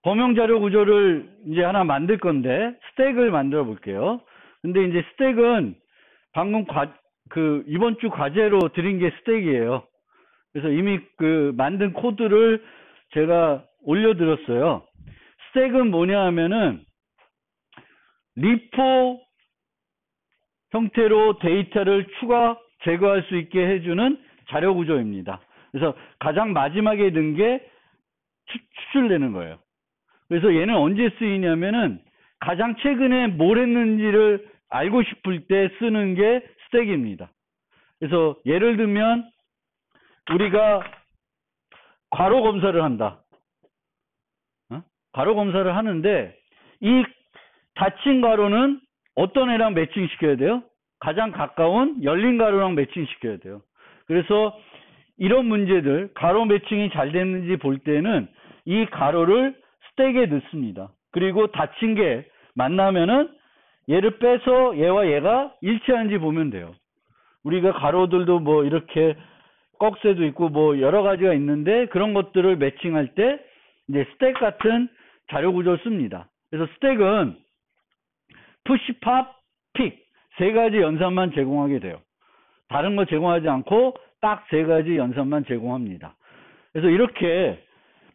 범용 자료 구조를 이제 하나 만들 건데, 스택을 만들어 볼게요. 근데 이제 스택은 방금 이번 주 과제로 드린 게 스택이에요. 그래서 이미 만든 코드를 제가 올려드렸어요. 스택은 뭐냐 하면은, 리포 형태로 데이터를 제거할 수 있게 해주는 자료 구조입니다. 그래서 가장 마지막에 넣은 게 추출되는 거예요. 그래서 얘는 언제 쓰이냐면은 가장 최근에 뭘 했는지를 알고 싶을 때 쓰는 게 스택입니다. 그래서 예를 들면 우리가 괄호 검사를 한다. 괄호 검사를 하는데 이 닫힌 괄호는 어떤 애랑 매칭시켜야 돼요? 가장 가까운 열린 괄호랑 매칭시켜야 돼요. 그래서 이런 문제들, 괄호 매칭이 잘 됐는지 볼 때는 이 괄호를 스택에 넣습니다. 그리고 닫힌 게 만나면은 얘를 빼서 얘와 얘가 일치하는지 보면 돼요. 우리가 괄호들도 뭐 이렇게 꺽쇠도 있고 뭐 여러 가지가 있는데 그런 것들을 매칭할 때 이제 스택 같은 자료 구조를 씁니다. 그래서 스택은 푸시, 팝, 픽 세 가지 연산만 제공하게 돼요. 다른 거 제공하지 않고 딱 세 가지 연산만 제공합니다. 그래서 이렇게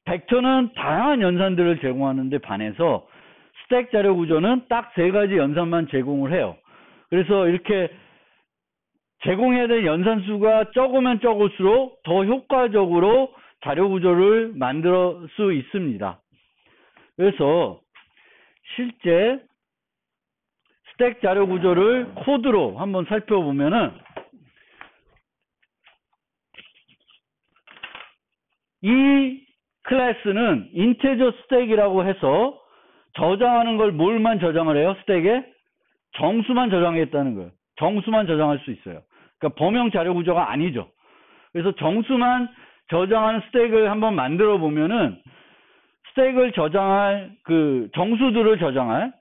벡터는 다양한 연산들을 제공하는데 반해서 스택 자료 구조는 딱 세 가지 연산만 제공을 해요. 그래서 이렇게 제공해야 될 연산수가 적으면 적을수록 더 효과적으로 자료 구조를 만들 수 있습니다. 그래서 실제 스택 자료 구조를 코드로 한번 살펴보면은 이 클래스는 인테저 스택이라고 해서 저장하는 걸 뭘만 저장을 해요? 스택에? 정수만 저장했다는 거예요. 정수만 저장할 수 있어요. 그러니까 범용 자료 구조가 아니죠. 그래서 정수만 저장하는 스택을 한번 만들어 보면은 스택을 저장할 정수들을 저장할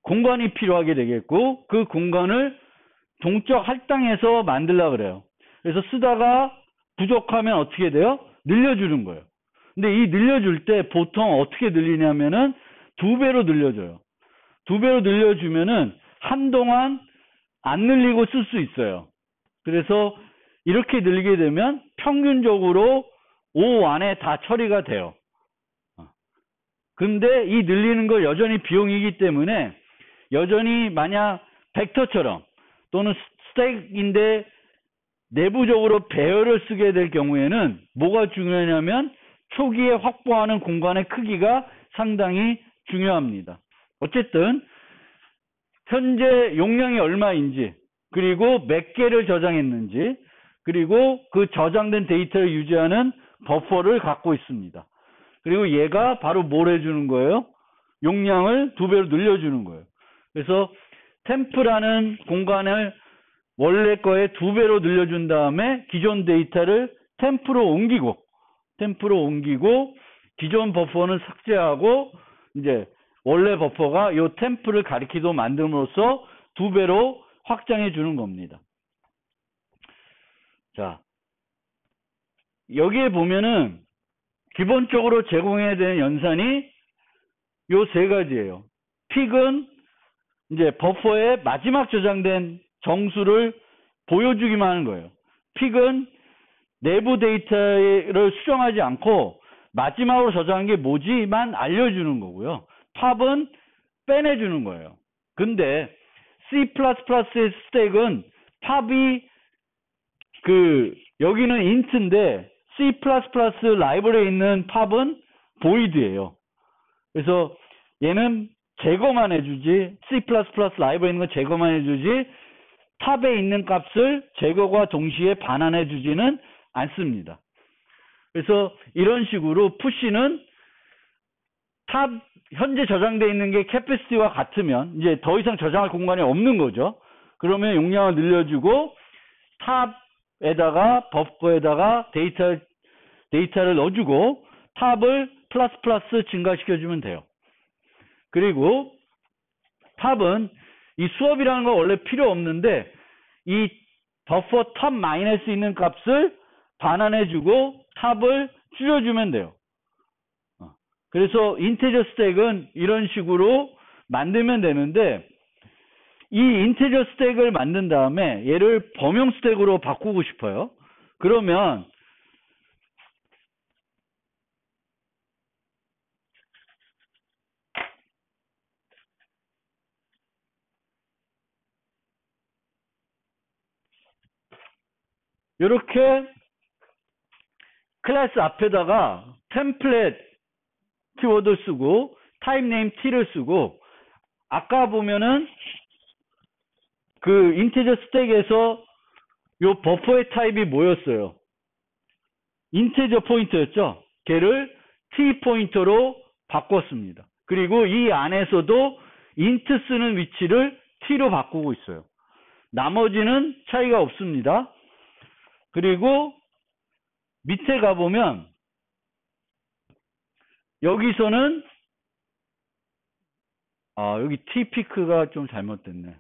공간이 필요하게 되겠고 그 공간을 동적 할당해서 만들려고 그래요. 그래서 쓰다가 부족하면 어떻게 돼요? 늘려주는 거예요. 근데 이 늘려줄 때 보통 어떻게 늘리냐면은 2배로 늘려줘요. 2배로 늘려주면은 한동안 안 늘리고 쓸 수 있어요. 그래서 이렇게 늘리게 되면 평균적으로 5 안에 다 처리가 돼요. 근데 이 늘리는 거 여전히 비용이기 때문에 여전히 만약 벡터처럼 또는 스택인데 내부적으로 배열을 쓰게 될 경우에는 뭐가 중요하냐면 초기에 확보하는 공간의 크기가 상당히 중요합니다. 어쨌든 현재 용량이 얼마인지 그리고 몇 개를 저장했는지 그리고 그 저장된 데이터를 유지하는 버퍼를 갖고 있습니다. 그리고 얘가 바로 뭘 해주는 거예요? 용량을 2배로 늘려주는 거예요. 그래서 템프라는 공간을 원래 거에 2배로 늘려준 다음에 기존 데이터를 템프로 옮기고 기존 버퍼는 삭제하고 이제 원래 버퍼가 이 템프를 가리키도 만듦으로써 2배로 확장해 주는 겁니다. 자, 여기에 보면은 기본적으로 제공해야 되는 연산이 요 세 가지예요. 픽은 이제 버퍼에 마지막 저장된 정수를 보여주기만 하는 거예요. 픽은 내부 데이터를 수정하지 않고 마지막으로 저장한 게 뭐지만 알려주는 거고요. 팝은 빼내주는 거예요. 근데 C++의 스택은 팝이 여기는 int인데 C++ 라이브러리에 있는 팝은 void예요. 그래서 얘는 제거만 해주지 C++ 라이브러리에 있는 건 제거만 해주지 탑에 있는 값을 제거과 동시에 반환해 주지는 않습니다. 그래서 이런 식으로 푸시는 탑 현재 저장되어 있는 게 캐패시티와 같으면 이제 더 이상 저장할 공간이 없는 거죠. 그러면 용량을 늘려주고 탑에다가 버퍼에다가 데이터를 넣어주고 탑을 플러스 증가시켜주면 돼요. 그리고 탑은 이 수업이라는 건 원래 필요 없는데 이 버퍼 탑 마이너스 있는 값을 반환해주고 탑을 줄여주면 돼요. 그래서 인티저 스택은 이런 식으로 만들면 되는데, 이 인티저 스택을 만든 다음에 얘를 범용 스택으로 바꾸고 싶어요. 그러면 이렇게 클래스 앞에다가 템플릿 키워드 쓰고 타입 네임 t를 쓰고, 아까 보면은 그 인티저 스택에서 요 버퍼의 타입이 뭐였어요? 인티저 포인터였죠. 걔를 t 포인터로 바꿨습니다. 그리고 이 안에서도 인트 쓰는 위치를 t로 바꾸고 있어요. 나머지는 차이가 없습니다. 그리고 밑에 가보면 여기서는 여기 t 피크가 좀 잘못됐네.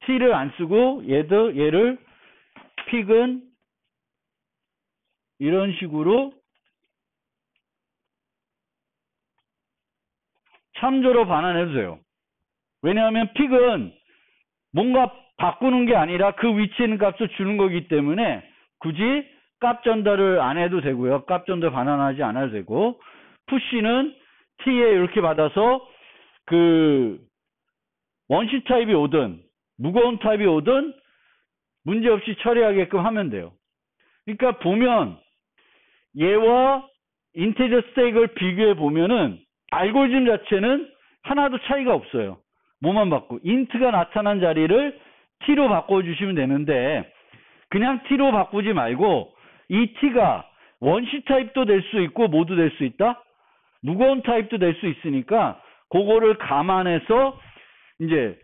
t를 안 쓰고 얘를 픽은 이런 식으로 참조로 반환해도 돼요. 왜냐하면 픽은 뭔가 바꾸는 게 아니라 그 위치에 있는 값을 주는 거기 때문에 굳이 값 전달을 안 해도 되고요. 값 전달 반환하지 않아도 되고, 푸시는 t에 이렇게 받아서 그 원시 타입이 오든 무거운 타입이 오든 문제없이 처리하게끔 하면 돼요. 그러니까 보면 얘와 인티저 스택을 비교해 보면은 알고리즘 자체는 하나도 차이가 없어요. 뭐만 바꾸고 인트가 나타난 자리를 t로 바꿔주시면 되는데, 그냥 t로 바꾸지 말고 이 t가 원시 타입도 될 수 있고 모두 될 수 있다? 무거운 타입도 될 수 있으니까 그거를 감안해서 이제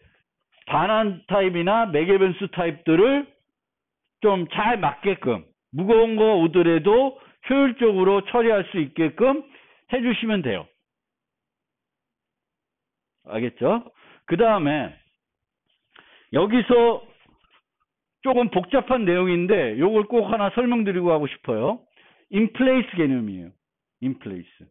반환 타입이나 매개 변수 타입들을 좀 잘 맞게끔 무거운 거 오더라도 효율적으로 처리할 수 있게끔 해주시면 돼요. 알겠죠? 그 다음에 여기서 조금 복잡한 내용인데 요걸 꼭 하나 설명드리고 하고 싶어요. 인플레이스 개념이에요. 인플레이스.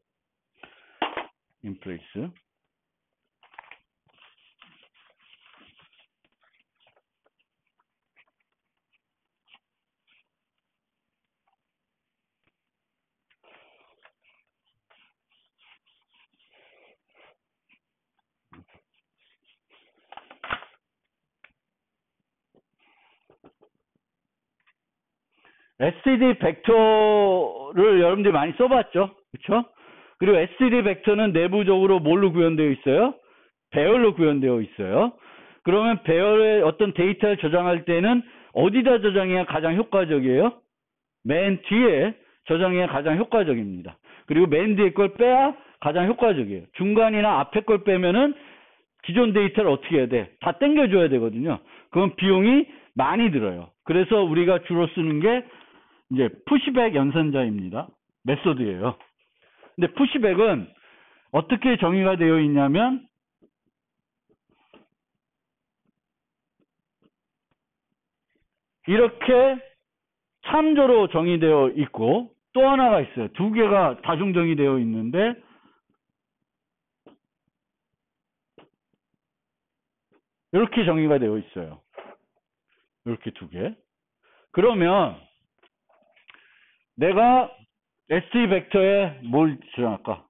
std 벡터를 여러분들이 많이 써봤죠? 그쵸? 그리고 std 벡터는 내부적으로 뭘로 구현되어 있어요? 배열로 구현되어 있어요. 그러면 배열의 어떤 데이터를 저장할 때는 어디다 저장해야 가장 효과적이에요? 맨 뒤에 저장해야 가장 효과적입니다. 그리고 맨 뒤에 걸 빼야 가장 효과적이에요. 중간이나 앞에 걸 빼면은 기존 데이터를 어떻게 해야 돼? 다 땡겨줘야 되거든요. 그건 비용이 많이 들어요. 그래서 우리가 주로 쓰는 게 이제 푸시백 연산자입니다. 메소드예요. 근데 푸시백은 어떻게 정의가 되어 있냐면 이렇게 참조로 정의되어 있고, 또 하나가 있어요. 두 개가 다중 정의되어 있는데, 이렇게 정의가 되어 있어요. 이렇게 두 개. 그러면 내가 std 벡터에 뭘 저장할까?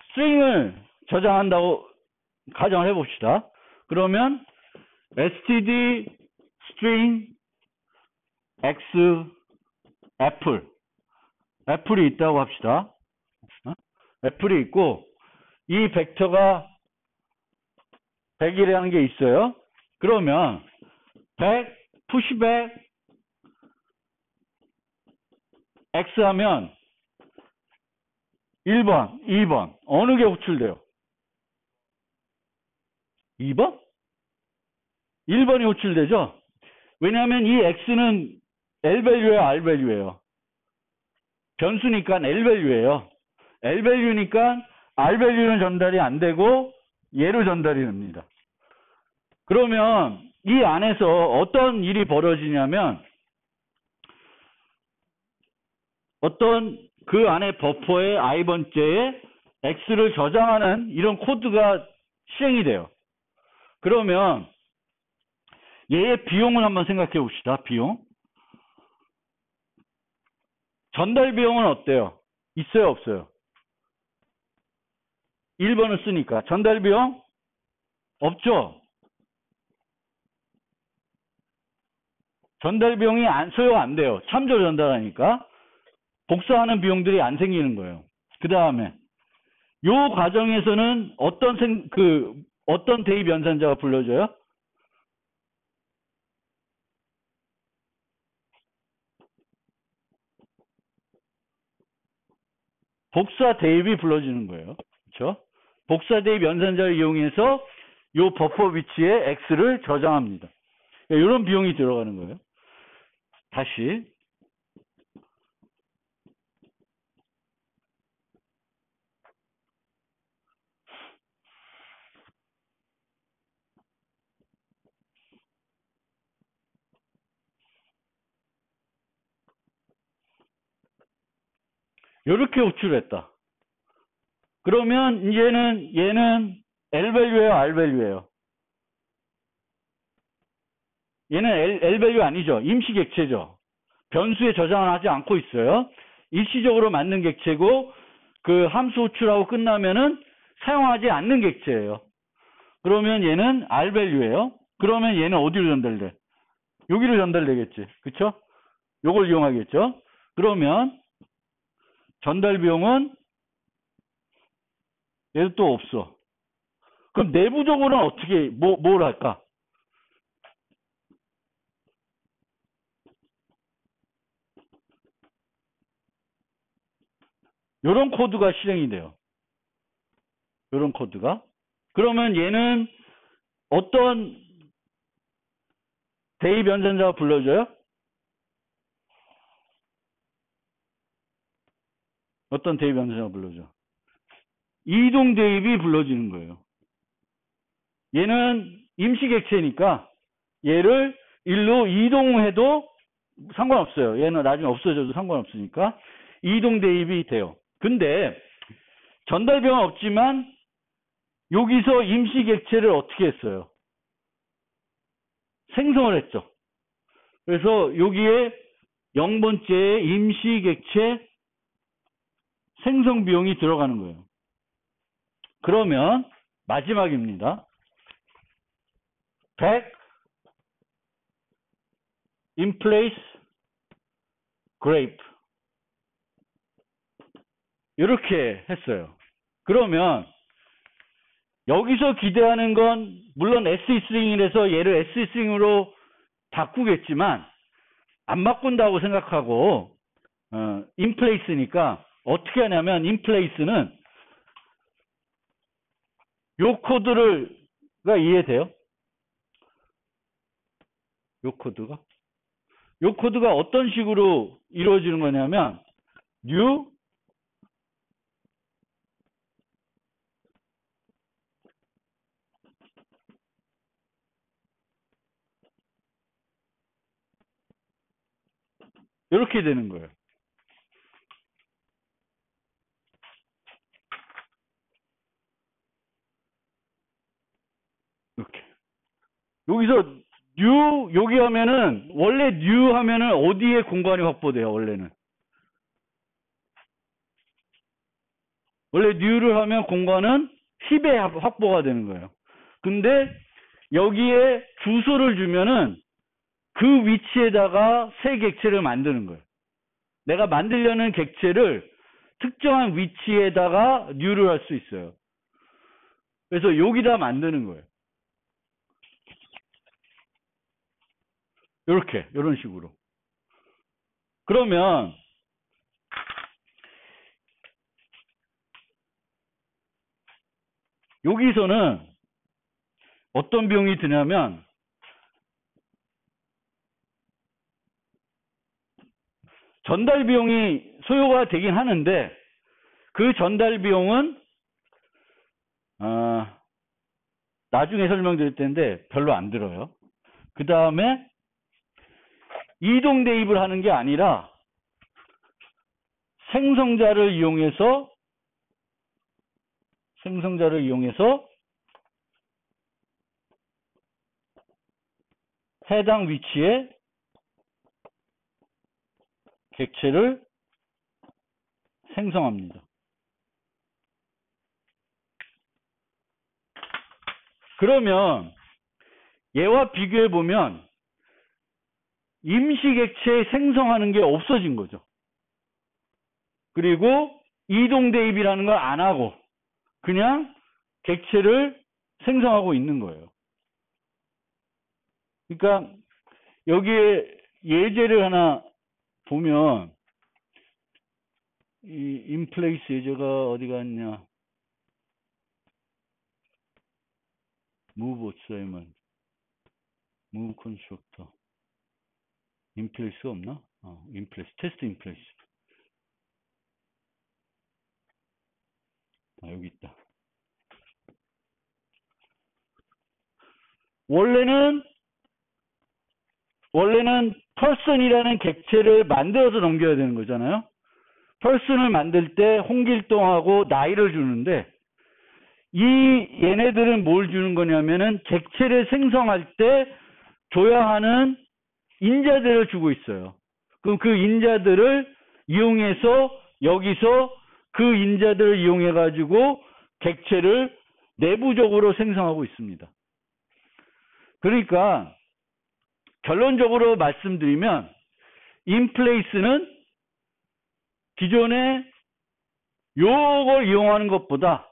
스트링을 저장한다고 가정을 해봅시다. 그러면 std string x 애플이 있다고 합시다. 애플이 있고 이 벡터가 100이라는 게 있어요. 그러면 100 푸시백 x 하면 1번, 2번 어느 게 호출돼요? 2번? 1번이 호출되죠? 왜냐하면 이 x는 L밸류예요, R밸류예요? 변수니까 L밸류예요. L밸류니까 R밸류는 전달이 안 되고 얘로 전달이 됩니다. 그러면 이 안에서 어떤 일이 벌어지냐면 어떤 그 안에 버퍼의 i번째에 x를 저장하는 이런 코드가 실행이 돼요. 그러면 얘의 비용을 한번 생각해 봅시다. 비용. 전달 비용은 어때요? 있어요, 없어요? 1번을 쓰니까. 전달 비용? 없죠? 전달 비용이 소요가 안 돼요. 참조를 전달하니까. 복사하는 비용들이 안 생기는 거예요. 그 다음에 요 과정에서는 어떤 대입 연산자가 불러줘요? 복사 대입이 불러지는 거예요. 그렇죠? 복사 대입 연산자를 이용해서 요 버퍼 위치에 x를 저장합니다. 이런 비용이 들어가는 거예요. 다시 이렇게 호출했다. 그러면 이제는 얘는 L 밸류예요, R 밸류예요? 얘는 L 밸류 아니죠. 임시 객체죠. 변수에 저장을 하지 않고 있어요. 일시적으로 만든 객체고 그 함수 호출하고 끝나면은 사용하지 않는 객체예요. 그러면 얘는 R 밸류예요. 그러면 얘는 어디로 전달돼? 여기로 전달되겠지. 그쵸? 요걸 이용하겠죠. 그러면 전달 비용은 얘도 또 없어. 그럼 내부적으로는 어떻게 뭘 할까? 요런 코드가 실행이 돼요. 요런 코드가. 그러면 얘는 어떤 대입 연산자가 불러줘요? 어떤 대입 연산자가 불러줘? 이동 대입이 불러지는 거예요. 얘는 임시 객체니까 얘를 일로 이동해도 상관없어요. 얘는 나중에 없어져도 상관없으니까 이동 대입이 돼요. 근데 전달 비용은 없지만 여기서 임시 객체를 어떻게 했어요? 생성을 했죠. 그래서 여기에 0번째에 임시 객체 생성 비용이 들어가는 거예요. 그러면 마지막입니다. 100 in place grape 이렇게 했어요. 그러면 여기서 기대하는 건 물론 SE스트링이라서 얘를 SE스트링으로 바꾸겠지만 안 바꾼다고 생각하고 in place니까 어떻게 하냐면 in place는 요 코드가 이해돼요? 요 코드가 어떤 식으로 이루어지는 거냐면 new 이렇게 되는 거예요. 이렇게. 여기서 new 여기 하면은 원래 new 하면은 어디에 공간이 확보돼요? 원래 new를 하면 공간은 힙에 확보가 되는 거예요. 근데 여기에 주소를 주면은 그 위치에다가 새 객체를 만드는 거예요. 내가 만들려는 객체를 특정한 위치에다가 new를 할 수 있어요. 그래서 여기다 만드는 거예요. 이런 식으로. 그러면 여기서는 어떤 비용이 드냐면 전달 비용이 소요가 되긴 하는데 그 전달 비용은 나중에 설명드릴 텐데 별로 안 들어요. 그 다음에 이동 대입을 하는 게 아니라 생성자를 이용해서 해당 위치에 객체를 생성합니다. 그러면 얘와 비교해 보면 임시 객체 생성하는 게 없어진 거죠. 그리고 이동 대입이라는 걸 안 하고 그냥 객체를 생성하고 있는 거예요. 그러니까 여기에 예제를 하나 보면 이 인플레이스 예제가 어디 갔냐? move assignment, move constructor, 인플레이스 없나? 인플레이스, 테스트 인플레이스. 여기 있다. 원래는 person이라는 객체를 만들어서 넘겨야 되는 거잖아요. person을 만들 때 홍길동하고 나이를 주는데 얘네들은 뭘 주는 거냐면은 객체를 생성할 때 줘야 하는 인자들을 주고 있어요. 그럼 그 인자들을 이용해서 여기서 그 인자들을 이용해 가지고 객체를 내부적으로 생성하고 있습니다. 그러니까 결론적으로 말씀드리면 인플레이스는 기존에 요걸 이용하는 것보다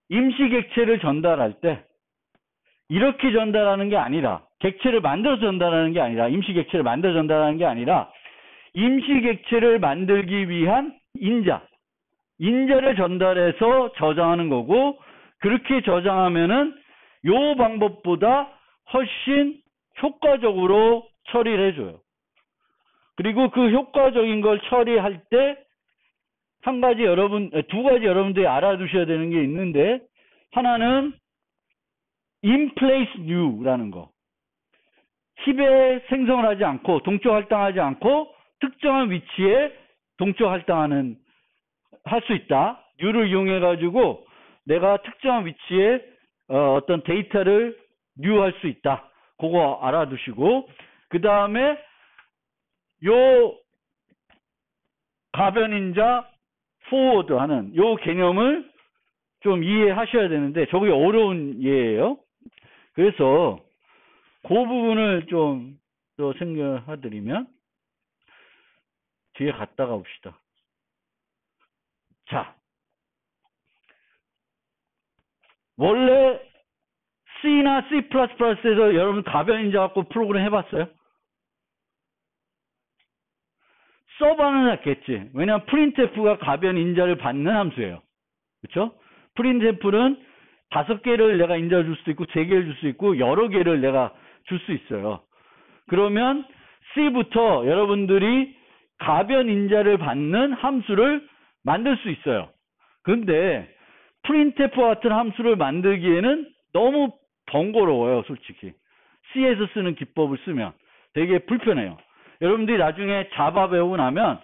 임시 객체를 전달할 때 이렇게 전달하는 게 아니라 객체를 만들어서 전달하는 게 아니라 임시 객체를 만들어 전달하는 게 아니라 임시 객체를 만들기 위한 인자를 전달해서 저장하는 거고 그렇게 저장하면은 요 방법보다 훨씬 효과적으로 처리를 해줘요. 그리고 그 효과적인 걸 처리할 때 두 가지 여러분들이 알아두셔야 되는 게 있는데 하나는 in place new라는 거. 힙에 생성을 하지 않고 동적 할당하지 않고 특정한 위치에 동적 할당하는 할 수 있다. new를 이용해 가지고 내가 특정한 위치에 어떤 데이터를 뉴할 수 있다. 그거 알아두시고 그 다음에 요 가변인자 포워드 하는 요 개념을 좀 이해하셔야 되는데 저게 어려운 예예요. 그래서 그 부분을 좀 더 생각해드리면 뒤에 갔다가 봅시다. 자, 원래 C나 C++에서 여러분 가변인자 갖고 프로그램 해봤어요? 써봐는 했겠지. 왜냐하면 printf가 가변인자를 받는 함수예요. 그렇죠? printf는 5개를 내가 인자를 줄 수도 있고 3개를 줄 수 있고 여러 개를 내가 줄 수 있어요. 그러면 C부터 여러분들이 가변인자를 받는 함수를 만들 수 있어요. 근데 printf 같은 함수를 만들기에는 너무 번거로워요, 솔직히. C에서 쓰는 기법을 쓰면 되게 불편해요. 여러분들이 나중에 자바 배우고 나면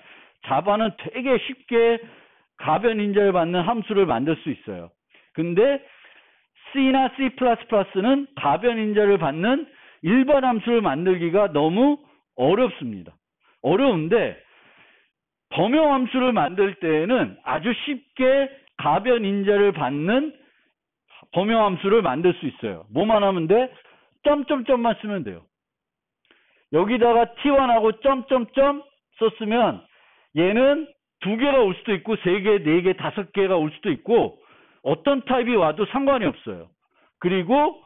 자바는 되게 쉽게 가변인자를 받는 함수를 만들 수 있어요. 근데 C나 C++는 가변인자를 받는 일반 함수를 만들기가 너무 어렵습니다. 어려운데 범용 함수를 만들 때에는 아주 쉽게 가변인자를 받는 범용 함수를 만들 수 있어요. 뭐만 하면 돼? 점점점만 쓰면 돼요. 여기다가 t1하고 점점점 썼으면 얘는 2개가 올 수도 있고 3개, 4개, 5개가 올 수도 있고 어떤 타입이 와도 상관이 없어요. 그리고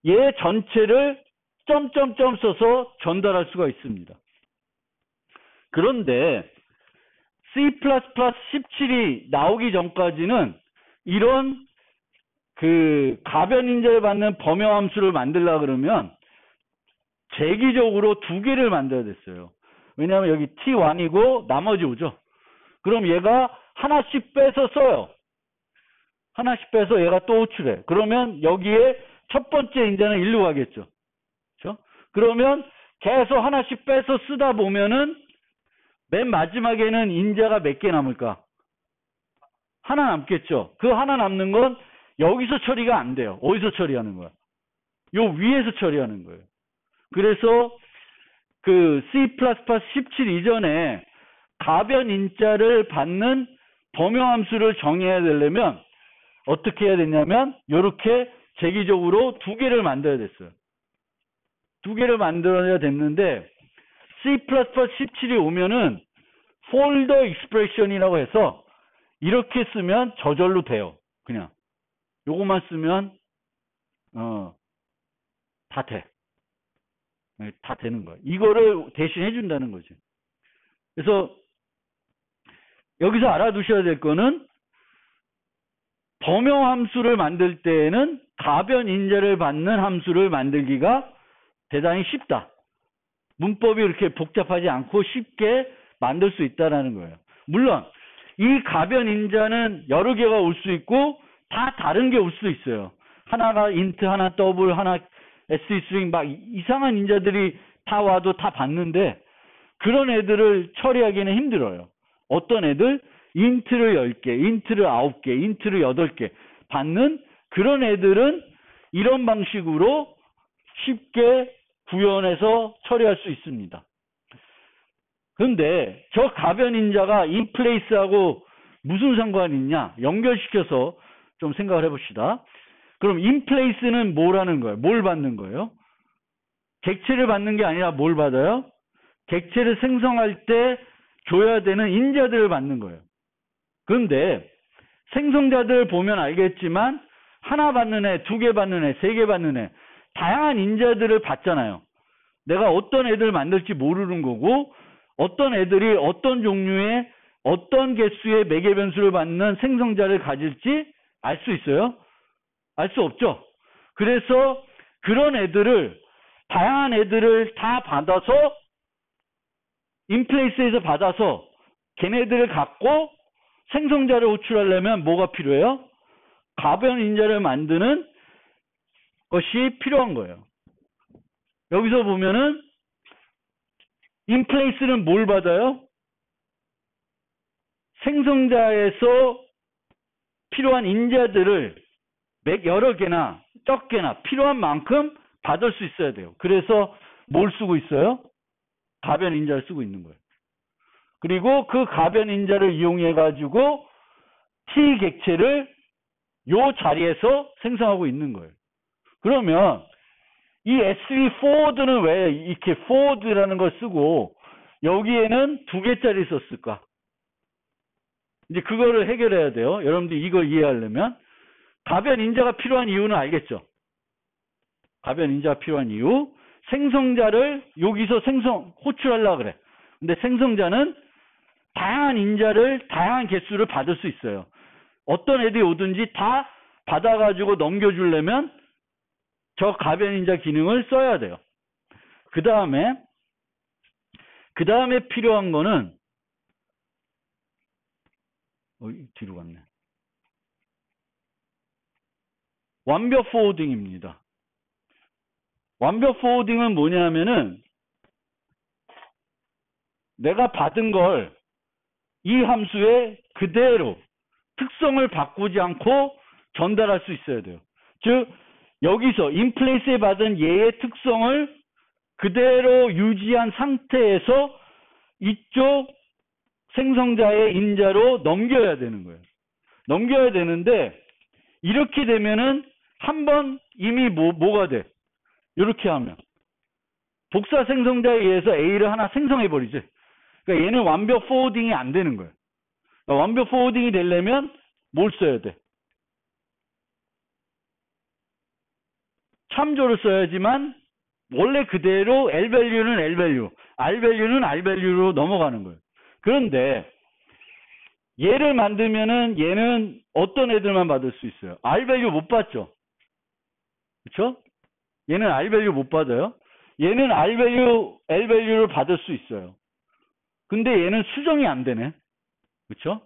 얘 전체를 점점점 써서 전달할 수가 있습니다. 그런데 C++17이 나오기 전까지는 이런 그 가변인자를 받는 범용 함수를 만들려고 그러면 재기적으로 2개를 만들어야 됐어요. 왜냐하면 여기 T1이고 나머지 오죠. 그럼 얘가 하나씩 빼서 써요. 하나씩 빼서 얘가 또 호출해. 그러면 여기에 첫 번째 인자는 일로 가겠죠. 그렇죠? 그러면 계속 하나씩 빼서 쓰다 보면은 맨 마지막에는 인자가 몇 개 남을까? 하나 남겠죠. 그 하나 남는 건 여기서 처리가 안 돼요. 어디서 처리하는 거야? 요 위에서 처리하는 거예요. 그래서 그 C++ 17 이전에 가변 인자를 받는 범용함수를 정의해야 되려면 어떻게 해야 되냐면 이렇게 재기적으로 두 개를 만들어야 됐어요. 두 개를 만들어야 됐는데 C++ 17이 오면은 폴더 익스프레션이라고 해서 이렇게 쓰면 저절로 돼요. 그냥 요것만 쓰면 다 돼. 다 되는 거야. 이거를 대신 해준다는 거지. 그래서 여기서 알아두셔야 될 거는 범용 함수를 만들 때에는 가변 인자를 받는 함수를 만들기가 대단히 쉽다. 문법이 이렇게 복잡하지 않고 쉽게 만들 수 있다는 거예요. 물론 이 가변 인자는 여러 개가 올 수 있고 다 다른 게 올 수 있어요. 하나가 인트, 하나 더블, 하나 SE 스트링 막 이상한 인자들이 다 와도 다 받는데 그런 애들을 처리하기는 힘들어요. 어떤 애들? 인트를 10개, 인트를 9개, 인트를 8개 받는 그런 애들은 이런 방식으로 쉽게 구현해서 처리할 수 있습니다. 그런데 저 가변 인자가 인플레이스하고 무슨 상관이 있냐? 연결시켜서 좀 생각을 해봅시다. 그럼 인플레이스는 뭐라는 거예요? 뭘 받는 거예요? 객체를 받는 게 아니라 뭘 받아요? 객체를 생성할 때 줘야 되는 인자들을 받는 거예요. 그런데 생성자들 보면 알겠지만 하나 받는 애, 두 개 받는 애, 세 개 받는 애 다양한 인자들을 받잖아요. 내가 어떤 애들 만들지 모르는 거고 어떤 애들이 어떤 종류의 어떤 개수의 매개 변수를 받는 생성자를 가질지 알 수 있어요? 알 수 없죠. 그래서 그런 애들을 다양한 애들을 다 받아서 인플레이스에서 받아서 걔네들을 갖고 생성자를 호출하려면 뭐가 필요해요? 가변 인자를 만드는 것이 필요한 거예요. 여기서 보면은 인플레이스는 뭘 받아요? 생성자에서 필요한 인자들을 여러 개나 적게나 필요한 만큼 받을 수 있어야 돼요. 그래서 뭘 쓰고 있어요? 가변 인자를 쓰고 있는 거예요. 그리고 그 가변 인자를 이용해 가지고 T 객체를 요 자리에서 생성하고 있는 거예요. 그러면 이 SV forward는 왜 이렇게 forward라는 걸 쓰고 여기에는 두 개짜리 썼을까? 이제 그거를 해결해야 돼요. 여러분들 이걸 이해하려면 가변 인자가 필요한 이유는 알겠죠? 가변 인자가 필요한 이유 생성자를 여기서 호출하려고 그래. 근데 생성자는 다양한 인자를 다양한 개수를 받을 수 있어요. 어떤 애들이 오든지 다 받아가지고 넘겨주려면 저 가변 인자 기능을 써야 돼요. 그 다음에 필요한 거는 뒤로 갔네. 완벽 포워딩입니다. 완벽 포워딩은 뭐냐면은 내가 받은 걸 이 함수에 그대로 특성을 바꾸지 않고 전달할 수 있어야 돼요. 즉 여기서 인플레이스에 받은 얘의 특성을 그대로 유지한 상태에서 이쪽 생성자의 인자로 넘겨야 되는 거예요. 넘겨야 되는데 이렇게 되면은 한번 이미 뭐가 돼? 이렇게 하면 복사 생성자에 의해서 A를 하나 생성해 버리지. 그러니까 얘는 완벽 포워딩이 안 되는 거예요. 그러니까 완벽 포워딩이 되려면 뭘 써야 돼? 참조를 써야지만 원래 그대로 L 밸류는 L 밸류, R 밸류는 R 밸류로 넘어가는 거예요. 그런데 얘를 만들면은 얘는 어떤 애들만 받을 수 있어요? R 밸류 못 받죠? 그렇죠? 얘는 R 밸류 못 받아요. 얘는 R 밸류, L 밸류를 받을 수 있어요. 근데 얘는 수정이 안 되네. 그렇죠?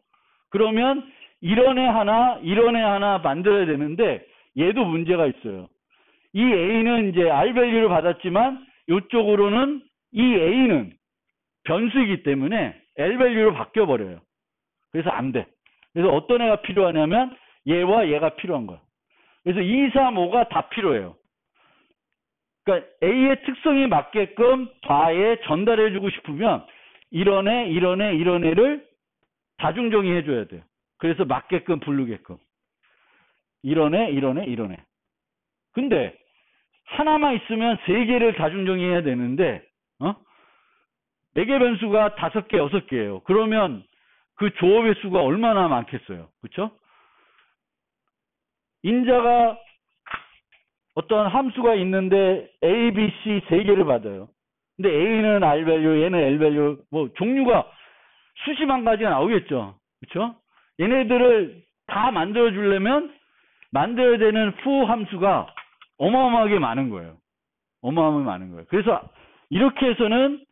그러면 이런 애 하나 만들어야 되는데 얘도 문제가 있어요. 이 A는 이제 R 밸류를 받았지만 이쪽으로는 이 A는 변수이기 때문에 L 밸류로 바뀌어 버려요. 그래서 안 돼. 그래서 어떤 애가 필요하냐면 얘와 얘가 필요한 거야. 그래서 2, 3, 5가 다 필요해요. 그러니까 A의 특성에 맞게끔 바에 전달해주고 싶으면 이런 애, 이런 애, 이런 애를 다중정의해줘야 돼요. 그래서 맞게끔 부르게끔. 이런 애, 이런 애, 이런 애. 근데 하나만 있으면 세 개를 다중정의해야 되는데 4개 변수가 5개, 6개예요. 그러면 그 조업의 수가 얼마나 많겠어요. 그렇죠? 인자가 어떤 함수가 있는데 A, B, C 3개를 받아요. 근데 A는 R 밸류, 얘는 L 밸류, 뭐 종류가 수십만 가지가 나오겠죠. 그렇죠? 얘네들을 다 만들어 주려면 만들어야 되는 후 함수가 어마어마하게 많은 거예요. 어마어마하게 많은 거예요. 그래서 이렇게 해서는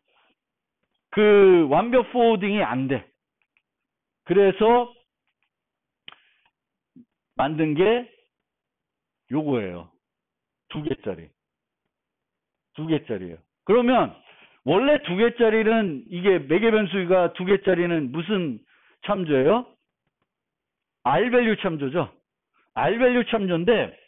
그 완벽 포워딩이 안 돼. 그래서 만든 게 요거예요. 2개짜리. 2개짜리예요. 그러면 원래 2개짜리는 이게 매개 변수가 2개짜리는 무슨 참조예요? R 밸류 참조죠. R 밸류 참조인데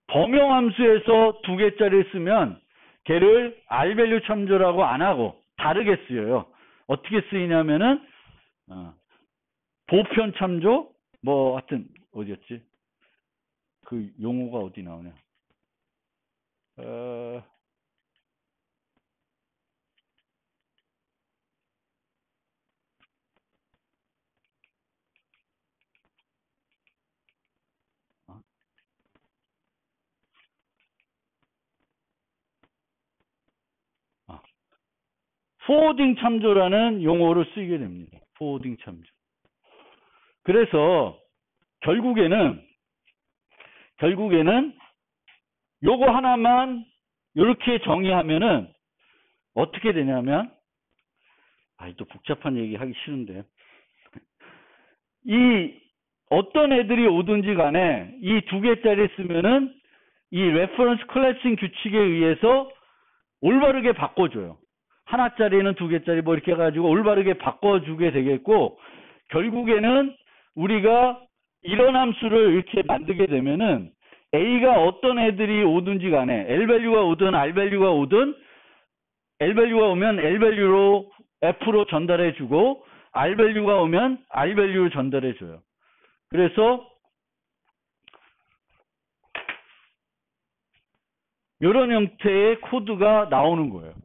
범용 함수에서 2개짜리를 쓰면 걔를 R 밸류 참조라고 안 하고 다르게 쓰여요. 어떻게 쓰이냐면은 보편 참조 뭐 하여튼 어디였지? 그 용어가 어디 나오냐? 포워딩 참조라는 용어를 쓰게 됩니다. 포워딩 참조. 그래서 결국에는 요거 하나만 이렇게 정의하면은 어떻게 되냐면 또 복잡한 얘기 하기 싫은데 이 어떤 애들이 오든지 간에 이 2개짜리 쓰면은 이 레퍼런스 클래싱 규칙에 의해서 올바르게 바꿔줘요. 하나짜리는 2개짜리 뭐 이렇게 해가지고 올바르게 바꿔주게 되겠고 결국에는 우리가 이런 함수를 이렇게 만들게 되면은 A가 어떤 애들이 오든지 간에 L 밸류가 오든 R 밸류가 오든 L 밸류가 오면 L 밸류로 F로 전달해주고 R 밸류가 오면 R 밸류로 전달해줘요. 그래서 이런 형태의 코드가 나오는 거예요.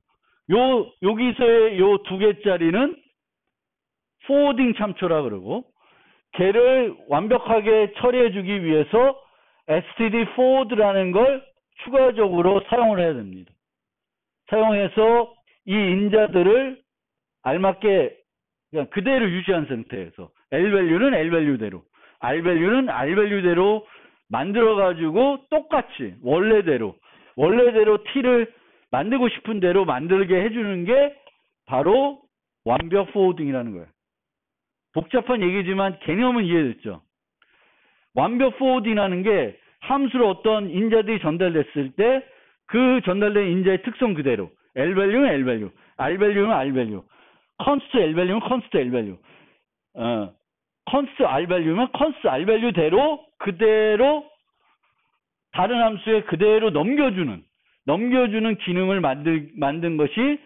여기서의 요 2개짜리는 포워딩 참초라 그러고 걔를 완벽하게 처리해주기 위해서 std forward라는 걸 추가적으로 사용을 해야 됩니다. 사용해서 이 인자들을 알맞게 그냥 그대로 유지한 상태에서 L 밸류는 L 밸류대로 R 밸류는 R 밸류대로 만들어가지고 똑같이 원래대로 T를 만들고 싶은 대로 만들게 해주는 게 바로 완벽 포워딩이라는 거예요. 복잡한 얘기지만 개념은 이해됐죠? 완벽 포워딩이라는 게 함수로 어떤 인자들이 전달됐을 때 그 전달된 인자의 특성 그대로 L 밸류는 L 밸류, R 밸류는 R 밸류, 컨스트 L 밸류는 컨스트 L 밸류, 컨스트 R 밸류면 컨스트 R 밸류대로 그대로 다른 함수에 그대로 넘겨주는 기능을 만든 것이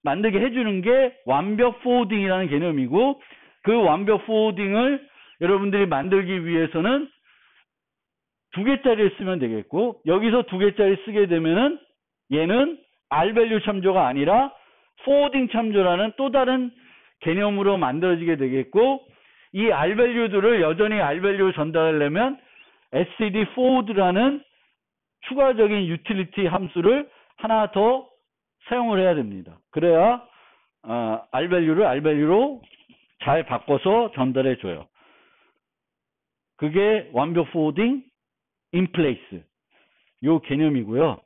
만들게 해주는 게 완벽 포워딩이라는 개념이고 그 완벽 포워딩을 여러분들이 만들기 위해서는 2개짜리를 쓰면 되겠고 여기서 2개짜리 쓰게 되면은 얘는 R 밸류 참조가 아니라 포워딩 참조라는 또 다른 개념으로 만들어지게 되겠고 이 R 밸류들을 여전히 R 밸류 전달하려면 std forward라는 추가적인 유틸리티 함수를 하나 더 사용을 해야 됩니다. 그래야 R 밸류를 R 밸류로 잘 바꿔서 전달해 줘요. 그게 완벽 포워딩 in place 요 개념이고요.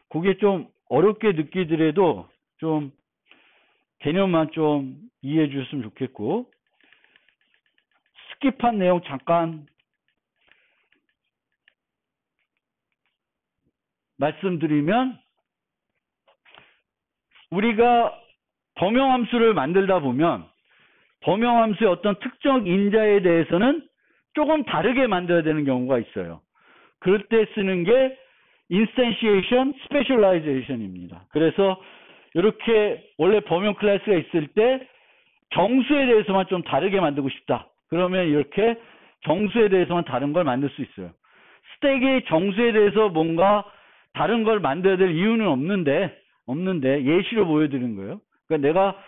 그게 좀 어렵게 느끼더라도 좀 개념만 좀 이해해 주셨으면 좋겠고 스킵한 내용 잠깐 말씀드리면 우리가 범용함수를 만들다 보면 범용함수의 어떤 특정 인자에 대해서는 조금 다르게 만들어야 되는 경우가 있어요. 그럴 때 쓰는 게 instantiation, specialization입니다. 그래서 이렇게 원래 범용 클래스가 있을 때 정수에 대해서만 좀 다르게 만들고 싶다. 그러면 이렇게 정수에 대해서만 다른 걸 만들 수 있어요. 스택의 정수에 대해서 뭔가 다른 걸 만들어야 될 이유는 없는데 예시로 보여드린 거예요. 그러니까 내가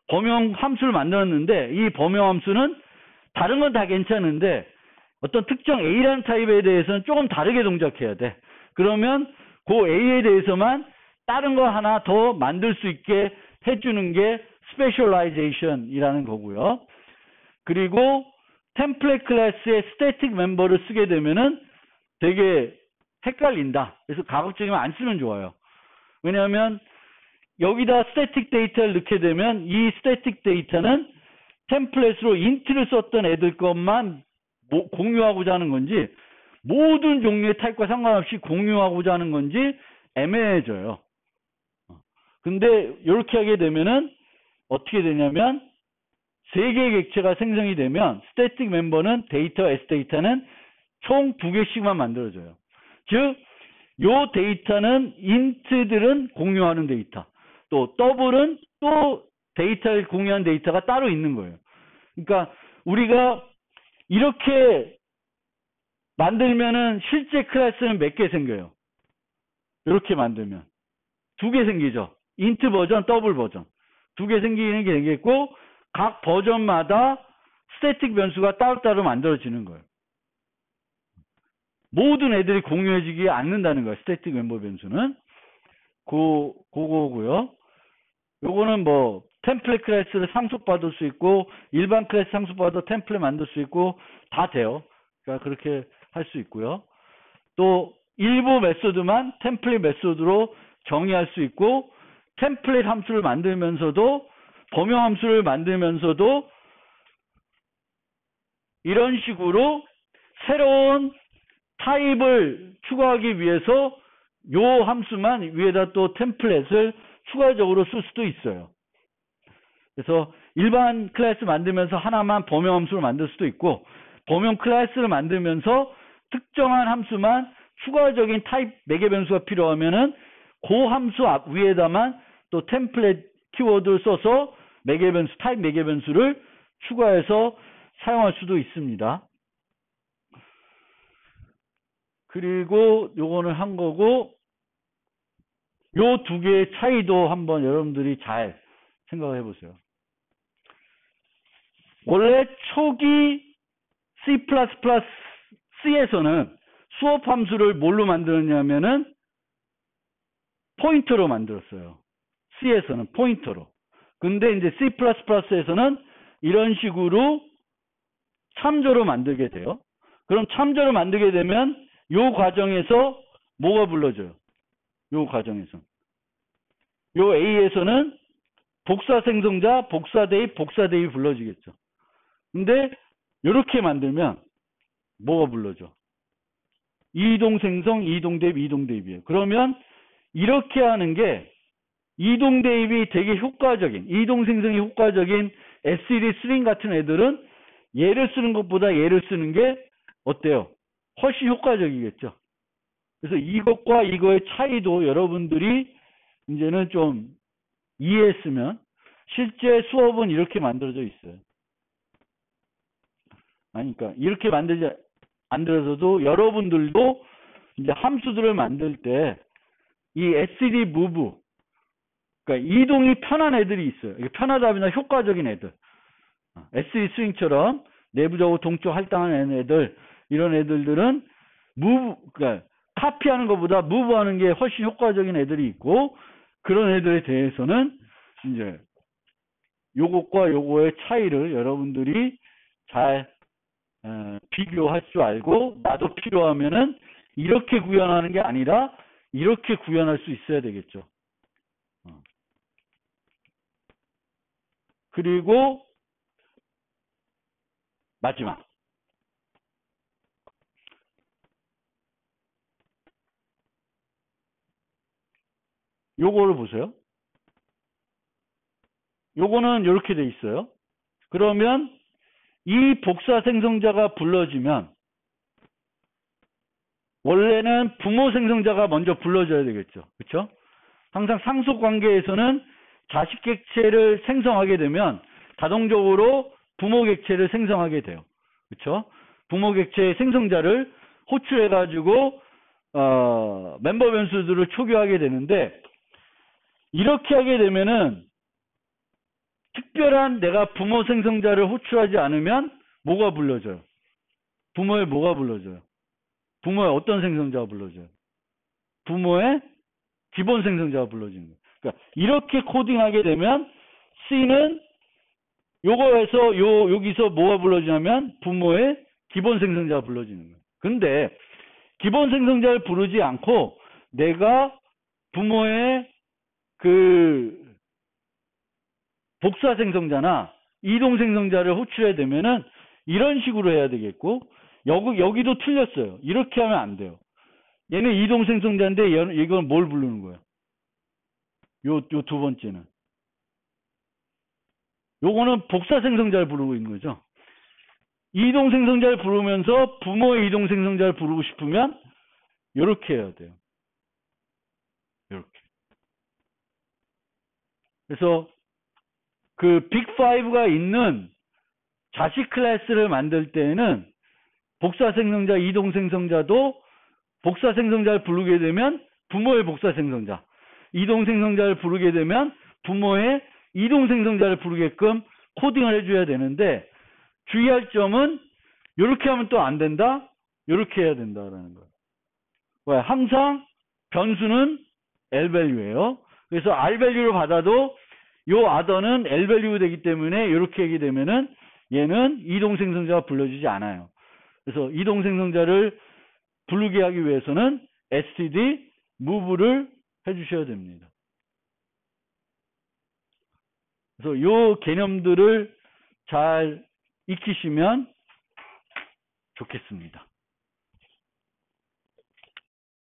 범용 함수를 만들었는데 이 범용 함수는 다른 건 다 괜찮은데 어떤 특정 A라는 타입에 대해서는 조금 다르게 동작해야 돼. 그러면 그 A에 대해서만 다른 거 하나 더 만들 수 있게 해주는 게 specialization이라는 거고요. 그리고 템플릿 클래스의 스태틱 멤버를 쓰게 되면은 되게 헷갈린다. 그래서 가급적이면 안 쓰면 좋아요. 왜냐하면 여기다 스태틱 데이터를 넣게 되면 이 스태틱 데이터는 템플릿으로 인트를 썼던 애들 것만 공유하고자 하는 건지 모든 종류의 타입과 상관없이 공유하고자 하는 건지 애매해져요. 근데 이렇게 하게 되면은 어떻게 되냐면 세 개의 객체가 생성이 되면 스태틱 멤버는 데이터 S 데이터는 총 2개씩만 만들어져요. 즉, 요 데이터는 인트들은 공유하는 데이터, 또 더블은 또 데이터를 공유한 데이터가 따로 있는 거예요. 그러니까 우리가 이렇게 만들면은 실제 클래스는 몇 개 생겨요? 이렇게 만들면 2개 생기죠. 인트 버전, 더블 버전 2개 생기는 게 생겼고 각 버전마다 스태틱 변수가 따로따로 만들어지는 거예요. 모든 애들이 공유해지지 않는다는 거예요. 스태틱 멤버 변수는 그거고요. 요거는 뭐 템플릿 클래스를 상속받을 수 있고 일반 클래스 상속받아도 템플릿 만들 수 있고 다 돼요. 그러니까 그렇게 할 수 있고요. 또 일부 메소드만 템플릿 메소드로 정의할 수 있고 템플릿 함수를 만들면서도 범용 함수를 만들면서도 이런 식으로 새로운 타입을 추가하기 위해서 요 함수만 위에다 또 템플릿을 추가적으로 쓸 수도 있어요. 그래서 일반 클래스 만들면서 하나만 범용 함수를 만들 수도 있고 범용 클래스를 만들면서 특정한 함수만 추가적인 타입 매개 변수가 필요하면은 그 함수 앞 위에다만 또 템플릿 키워드를 써서 매개 변수, 타입 매개 변수를 추가해서 사용할 수도 있습니다. 그리고 요거는 한 거고 요 두 개의 차이도 한번 여러분들이 잘 생각해 보세요. 원래 초기 C++C에서는 수업 함수를 뭘로 만들었냐면은 포인터로 만들었어요. C에서는 포인터로. 근데 이제 C++에서는 이런 식으로 참조로 만들게 돼요. 그럼 참조로 만들게 되면 요 과정에서 뭐가 불러져요? 요 과정에서. 요 A에서는 복사 생성자, 복사 대입, 복사 대입이 불러지겠죠. 근데 이렇게 만들면 뭐가 불러져? 이동 생성, 이동 대입, 이동 대입이에요. 그러면 이렇게 하는 게 이동 대입이 되게 효과적인, 이동 생성이 효과적인 SED 스트링 같은 애들은 얘를 쓰는 것보다 얘를 쓰는 게 어때요? 훨씬 효과적이겠죠. 그래서 이것과 이거의 차이도 여러분들이 이제는 좀 이해했으면 실제 수업은 이렇게 만들어져 있어요. 아니, 그러니까 이렇게 만들어서도 여러분들도 이제 함수들을 만들 때 이 SED move, 그러니까 이동이 편한 애들이 있어요. 이게 편하다면 효과적인 애들. SED 스윙처럼 내부적으로 동쪽 할당하는 애들, 이런 애들은 move, 그러니까 카피하는 것보다 muve하는 게 훨씬 효과적인 애들이 있고 그런 애들에 대해서는 이제 요것과 요거의 차이를 여러분들이 잘 비교할 줄 알고 나도 필요하면은 이렇게 구현하는 게 아니라 이렇게 구현할 수 있어야 되겠죠. 그리고 마지막 요거를 보세요. 요거는 이렇게 돼 있어요. 그러면 이 복사 생성자가 불러지면 원래는 부모 생성자가 먼저 불러줘야 되겠죠. 그렇죠? 항상 상속 관계에서는 자식 객체를 생성하게 되면 자동적으로 부모 객체를 생성하게 돼요. 그렇죠? 부모 객체의 생성자를 호출해 가지고 멤버 변수들을 초기화하게 되는데, 이렇게 하게 되면은 특별한 내가 부모 생성자를 호출하지 않으면 뭐가 불러져요? 부모의 뭐가 불러져요? 부모의 어떤 생성자가 불러져요? 부모의 기본 생성자가 불러지는 거예요. 그러니까 이렇게 코딩하게 되면 C는 요거에서 여기서 뭐가 불러지냐면 부모의 기본 생성자가 불러지는 거예요. 근데 기본 생성자를 부르지 않고 내가 부모의 그 복사 생성자나 이동 생성자를 호출해야 되면은 이런 식으로 해야 되겠고, 여기도 틀렸어요. 이렇게 하면 안 돼요. 얘는 이동 생성자인데 이건 뭘 부르는 거예요? 요 두 번째는. 요거는 복사 생성자를 부르고 있는 거죠. 이동 생성자를 부르면서 부모의 이동 생성자를 부르고 싶으면 이렇게 해야 돼요. 이렇게. 그래서 그 빅5가 있는 자식 클래스를 만들 때에는 복사 생성자, 이동 생성자도 복사 생성자를 부르게 되면 부모의 복사 생성자, 이동 생성자를 부르게 되면 부모의 이동 생성자를 부르게끔 코딩을 해줘야 되는데, 주의할 점은 이렇게 하면 또 안 된다, 이렇게 해야 된다라는 거예요. 왜? 항상 변수는 L-value예요. 그래서 R-value를 받아도 요 아더는 L-value 되기 때문에 이렇게 하게 되면은 얘는 이동 생성자가 불러주지 않아요. 그래서 이동 생성자를 부르게 하기 위해서는 std move를 해주셔야 됩니다. 그래서 이 개념들을 잘 익히시면 좋겠습니다.